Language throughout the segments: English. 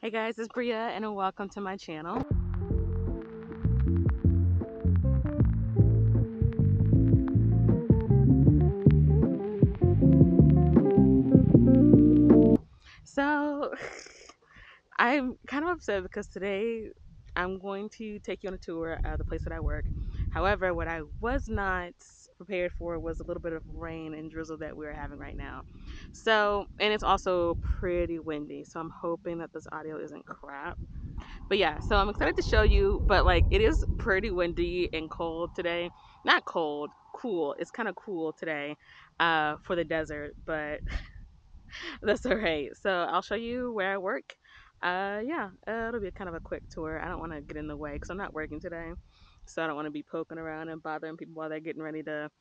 Hey guys, it's Bria and welcome to my channel. So I'm kind of upset because today I'm going to take you on a tour of the place that I work. However, what I was not prepared for was a little bit of rain and drizzle that we're having right now. And it's also pretty windy, so I'm hoping that this audio isn't crap. But yeah, so I'm excited to show you, but like it is pretty windy and cold today. Not cold, cool. It's kind of cool today for the desert, but that's all right. So I'll show you where I work. Yeah, it'll be kind of a quick tour. I don't want to get in the way because I'm not working today. So I don't want to be poking around and bothering people while they're getting ready to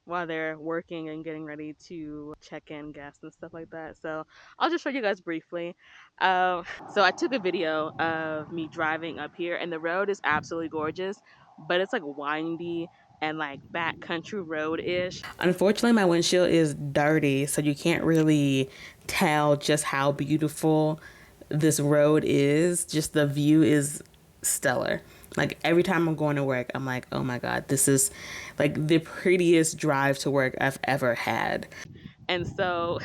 while they're working and getting ready to check in guests and stuff like that. So I'll just show you guys briefly. So I took a video of me driving up here, and the road is absolutely gorgeous, but it's like windy and like backcountry road ish. Unfortunately, my windshield is dirty, so you can't really tell just how beautiful this road is. Just the view is stellar. Like every time I'm going to work, I'm like, oh my God, this is like the prettiest drive to work I've ever had. And so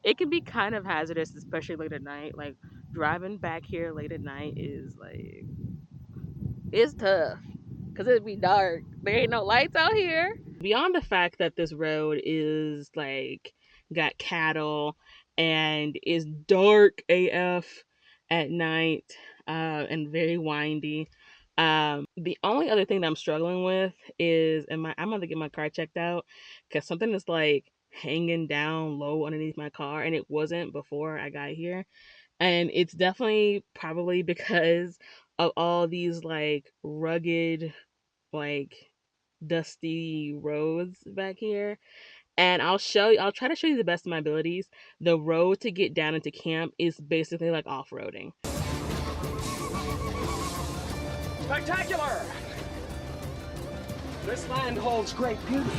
it can be kind of hazardous, especially late at night. Like driving back here late at night is like, it's tough because it'd be dark. There ain't no lights out here. Beyond the fact that this road is like got cattle and is dark AF at night and very windy. The only other thing that I'm struggling with is I'm gonna get my car checked out because something is like hanging down low underneath my car and it wasn't before I got here. And it's definitely probably because of all these like rugged, like dusty roads back here. And I'll try to show you the best of my abilities. The road to get down into camp is basically like off-roading. Spectacular! This land holds great beauty.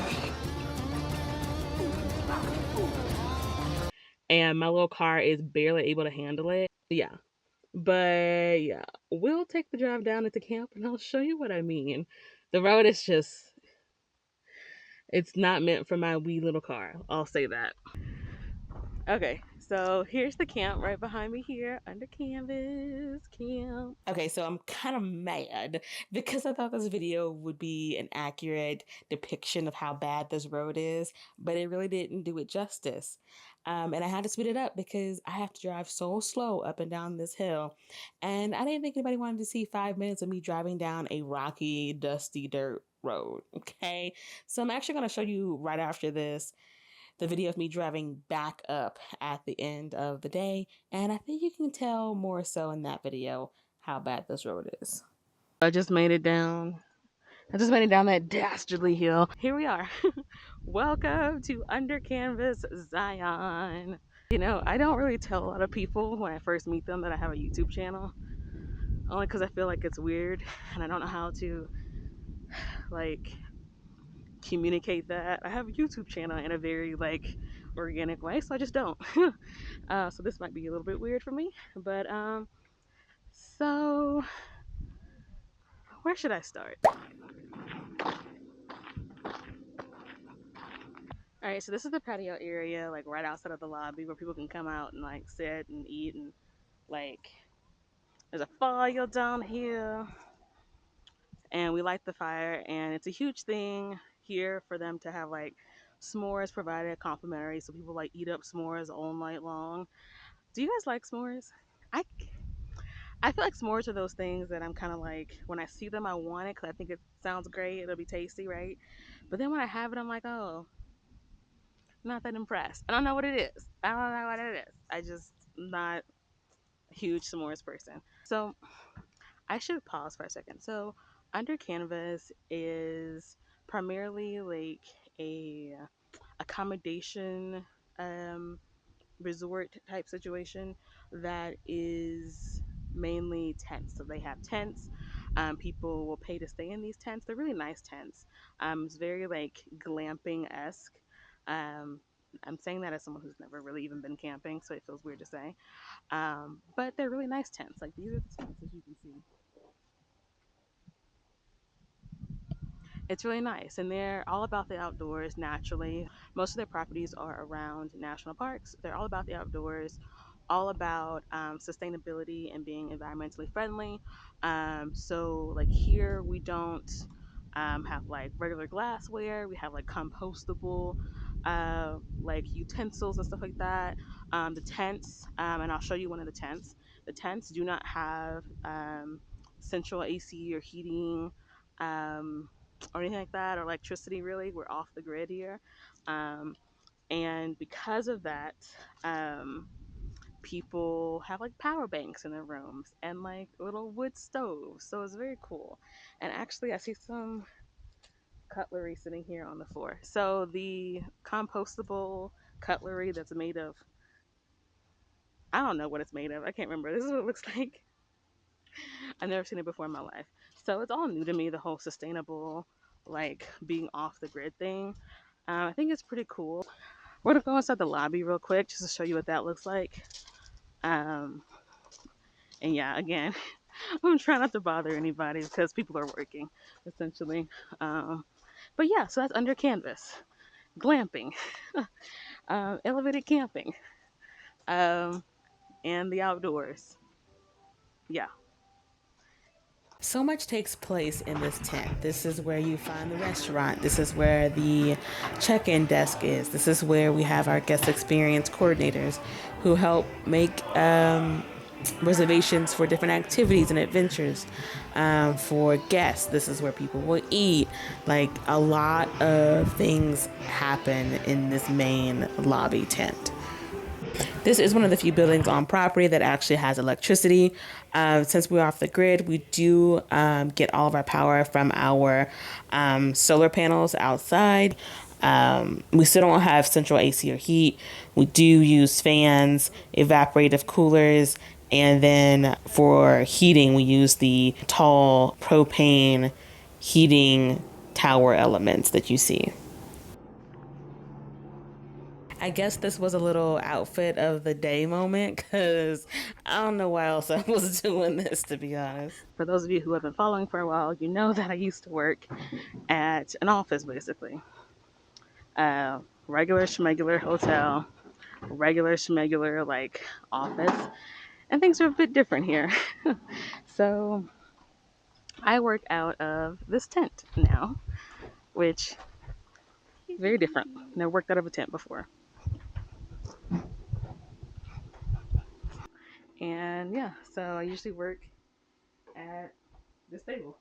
And my little car is barely able to handle it. Yeah. But yeah, we'll take the drive down into camp and I'll show you what I mean. The road is just, it's not meant for my wee little car. I'll say that. Okay, so here's the camp right behind me here, under canvas camp. Okay, so I'm kind of mad because I thought this video would be an accurate depiction of how bad this road is, but it really didn't do it justice. And I had to speed it up because I have to drive so slow up and down this hill. And I didn't think anybody wanted to see 5 minutes of me driving down a rocky, dusty dirt road. Okay, so I'm actually going to show you right after this the video of me driving back up at the end of the day, and I think you can tell more so in that video how bad this road is. I just made it down. I just made it down that dastardly hill. Here we are. Welcome to Under Canvas Zion. You know, I don't really tell a lot of people when I first meet them that I have a YouTube channel, only because I feel like it's weird and I don't know how to like communicate that I have a YouTube channel in a very like organic way, so I just don't. So this might be a little bit weird for me, but so where should I start? All right, so this is the patio area, like right outside of the lobby, where people can come out and like sit and eat, and like there's a fire down here, and we light the fire, and it's a huge thing here for them to have like s'mores provided complimentary, so people like eat up s'mores all night long. Do you guys like s'mores? I I feel like s'mores are those things that I'm kind of like, when I see them, I want it because I think it sounds great. It'll be tasty, right? But then when I have it, I'm like, oh, not that impressed. I don't know what it is. I don't know what it is. I just not a huge s'mores person. So I should pause for a second. So Under Canvas is primarily like a accommodation resort type situation that is mainly tents. So they have tents. People will pay to stay in these tents. They're really nice tents. It's very like glamping esque. I'm saying that as someone who's never really even been camping, so it feels weird to say. But they're really nice tents. Like these are the tents, as you can see. It's really nice, and they're all about the outdoors naturally. Most of their properties are around national parks. They're all about the outdoors, all about sustainability and being environmentally friendly. So, like here, we don't have like regular glassware. We have like compostable, like utensils and stuff like that. The tents, and I'll show you one of the tents. The tents do not have central AC or heating. Or anything like that, or electricity really. We're off the grid here. Um, and because of that, um, people have like power banks in their rooms and like little wood stoves. So it's very cool. And actually, I see some cutlery sitting here on the floor. So the compostable cutlery that's made of, I don't know what it's made of. I can't remember. This is what it looks like. I've never seen it before in my life. So it's all new to me, the whole sustainable, like being off the grid thing. I think it's pretty cool. We're gonna go inside the lobby real quick just to show you what that looks like. Um, and yeah, again, I'm trying not to bother anybody because people are working, essentially. Um, but yeah, so that's under canvas, glamping, elevated camping, um, and the outdoors. Yeah. So much takes place in this tent. This is where you find the restaurant. This is where the check in desk is. This is where we have our guest experience coordinators who help make reservations for different activities and adventures for guests. This is where people will eat. Like a lot of things happen in this main lobby tent. This is one of the few buildings on property that actually has electricity. Since we're off the grid, we do get all of our power from our solar panels outside. We still don't have central AC or heat. We do use fans, evaporative coolers, and then for heating, we use the tall propane heating tower elements that you see. I guess this was a little outfit of the day moment because I don't know why else I was doing this, to be honest. For those of you who have been following for a while, you know that I used to work at an office, basically. Regular schmegular hotel, regular schmegular like office, and things are a bit different here. So I work out of this tent now, which very different. Never worked out of a tent before. And yeah, so I usually work at this table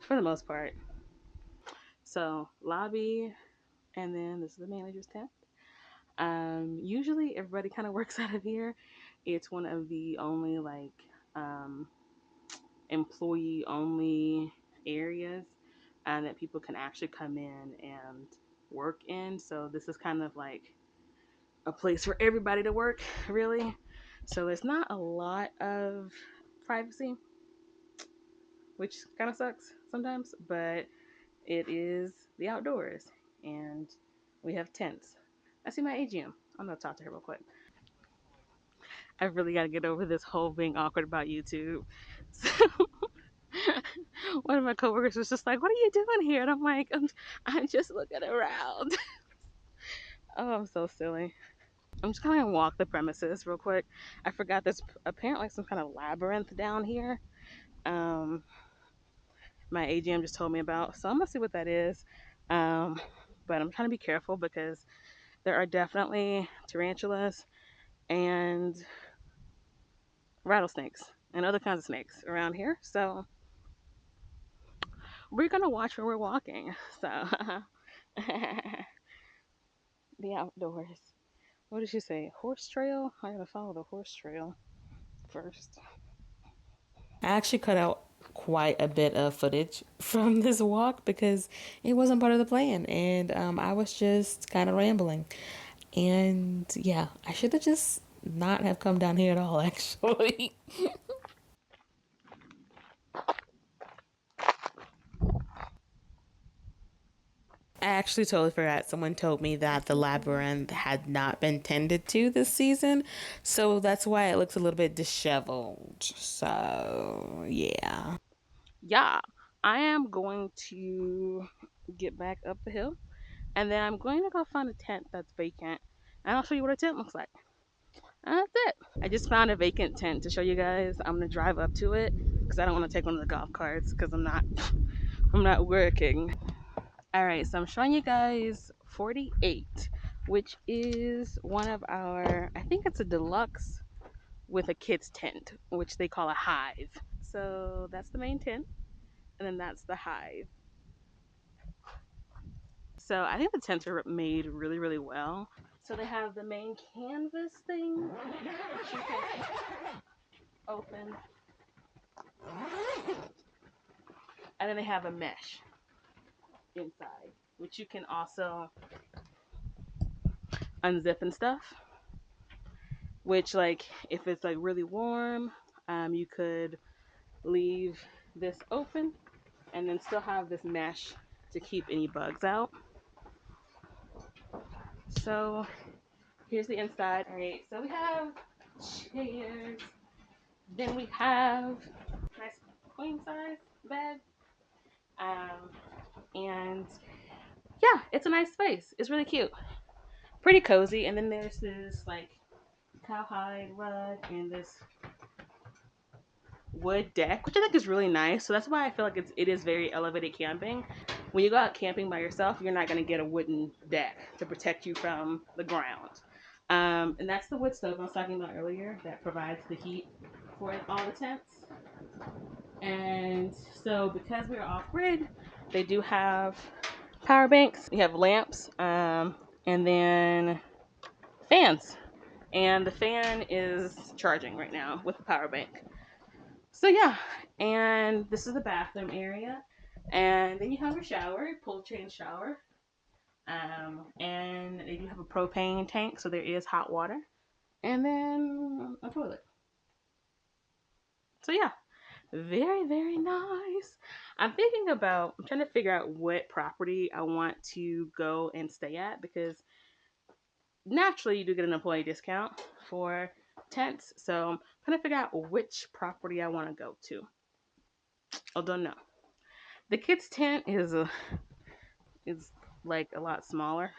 for the most part. So lobby, and then this is the manager's tent. Usually everybody kind of works out of here. It's one of the only like um, employee only areas that people can actually come in and work in. So this is kind of like a place for everybody to work, really. So there's not a lot of privacy, which kind of sucks sometimes, but it is the outdoors, and we have tents. I see my AGM. I'm gonna talk to her real quick. I really got to get over this whole being awkward about YouTube. So, one of my coworkers was just like, "What are you doing here?" And I'm like, I'm just looking around." Oh, I'm so silly. I'm just gonna walk the premises real quick. I forgot there's apparently some kind of labyrinth down here. Um, my AGM just told me about, so I'm gonna see what that is. Um, but I'm trying to be careful because there are definitely tarantulas and rattlesnakes and other kinds of snakes around here. So we're gonna watch where we're walking. So the outdoors. What did she say? Horse trail? I gotta follow the horse trail first. I actually cut out quite a bit of footage from this walk because it wasn't part of the plan, and I was just kind of rambling. And yeah, I should have just not have come down here at all, actually. I actually totally forgot. Someone told me that the labyrinth had not been tended to this season, so that's why it looks a little bit disheveled. So, yeah. Yeah, I am going to get back up the hill, and then I'm going to go find a tent that's vacant, and I'll show you what a tent looks like. And that's it. I just found a vacant tent to show you guys. I'm gonna drive up to it because I don't want to take one of the golf carts because I'm not working. All right, so I'm showing you guys 48, which is one of our. I think it's a deluxe with a kids tent, which they call a hive. So that's the main tent, and then that's the hive. So I think the tents are made really, really well. So they have the main canvas thing, which you can open, and then they have a mesh inside, which you can also unzip and stuff. Which, like, if it's like really warm, you could leave this open and then still have this mesh to keep any bugs out. So here's the inside. All right, so we have chairs. Then we have nice queen size bed. Um, and yeah, it's a nice space. It's really cute, pretty cozy. And then there's this like cowhide rug and this wood deck, which I think is really nice. So that's why I feel like it is very elevated camping. When you go out camping by yourself, you're not going to get a wooden deck to protect you from the ground. And that's the wood stove I was talking about earlier that provides the heat for all the tents. And so because we're off grid, they do have power banks. You have lamps, and then fans. And the fan is charging right now with the power bank. So yeah, and this is the bathroom area, and then you have a shower, pull chain shower, and they do have a propane tank, so there is hot water, and then a toilet. So yeah, very very nice. I'm trying to figure out what property I want to go and stay at because naturally you do get an employee discount for tents, so I'm trying to figure out which property I want to go to. Although no. The kids tent is like a lot smaller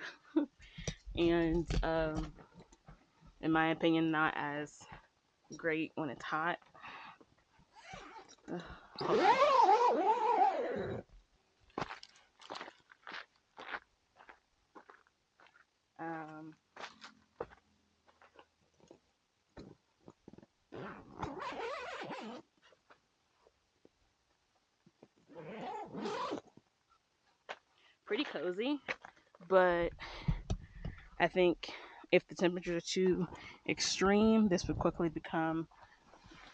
and in my opinion not as great when it's hot. Um, Pretty cozy, but I think if the temperatures are too extreme, this would quickly become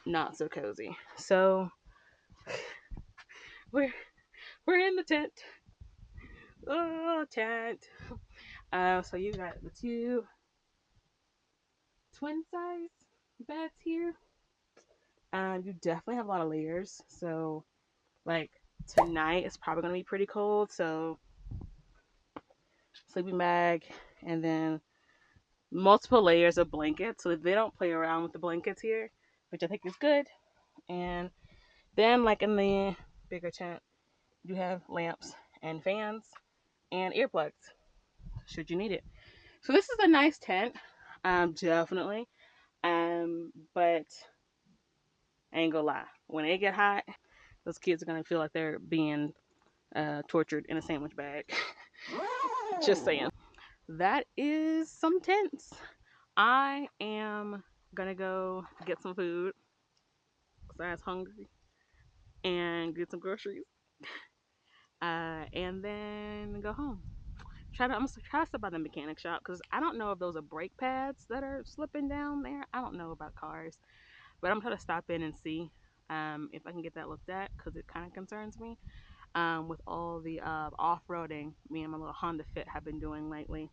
not so cozy. So we're we're in the tent. Oh, tent. So you got the two twin size beds here. You definitely have a lot of layers. So like tonight it's probably gonna be pretty cold. So sleeping bag and then multiple layers of blankets. So they don't play around with the blankets here, which I think is good. And then like in the bigger tent, you have lamps and fans and earplugs should you need it. So this is a nice tent, definitely. But I ain't gonna lie, when it get hot, those kids are gonna feel like they're being tortured in a sandwich bag. Just saying. That is some tents. I am gonna go get some food because I was hungry and get some groceries, and then go home. I'm gonna try to stop by the mechanic shop because I don't know if those are brake pads that are slipping down there. I don't know about cars, but I'm trying to stop in and see if I can get that looked at because it kind of concerns me with all the off-roading me and my little Honda Fit have been doing lately.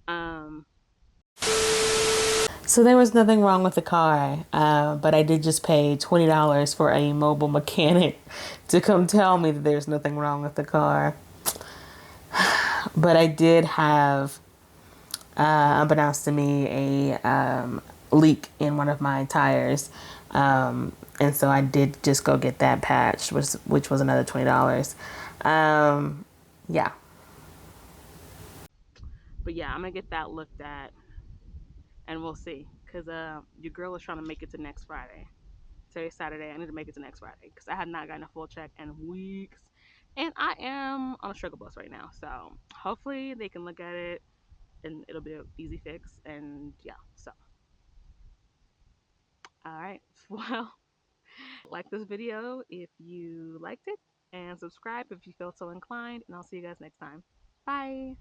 Um, So there was nothing wrong with the car, but I did just pay $20 for a mobile mechanic to come tell me that there's nothing wrong with the car. But I did have, unbeknownst to me, a leak in one of my tires. And so I did just go get that patched, which was another $20. Yeah. But yeah, I'm gonna get that looked at, and we'll see. Cause your girl is trying to make it to next Friday. Today's Saturday. I need to make it to next Friday because I had not gotten a full check in weeks, and I am on a struggle bus right now. So hopefully they can look at it and it'll be an easy fix. And yeah, so all right. Well, like this video if you liked it, and subscribe if you feel so inclined. And I'll see you guys next time. Bye.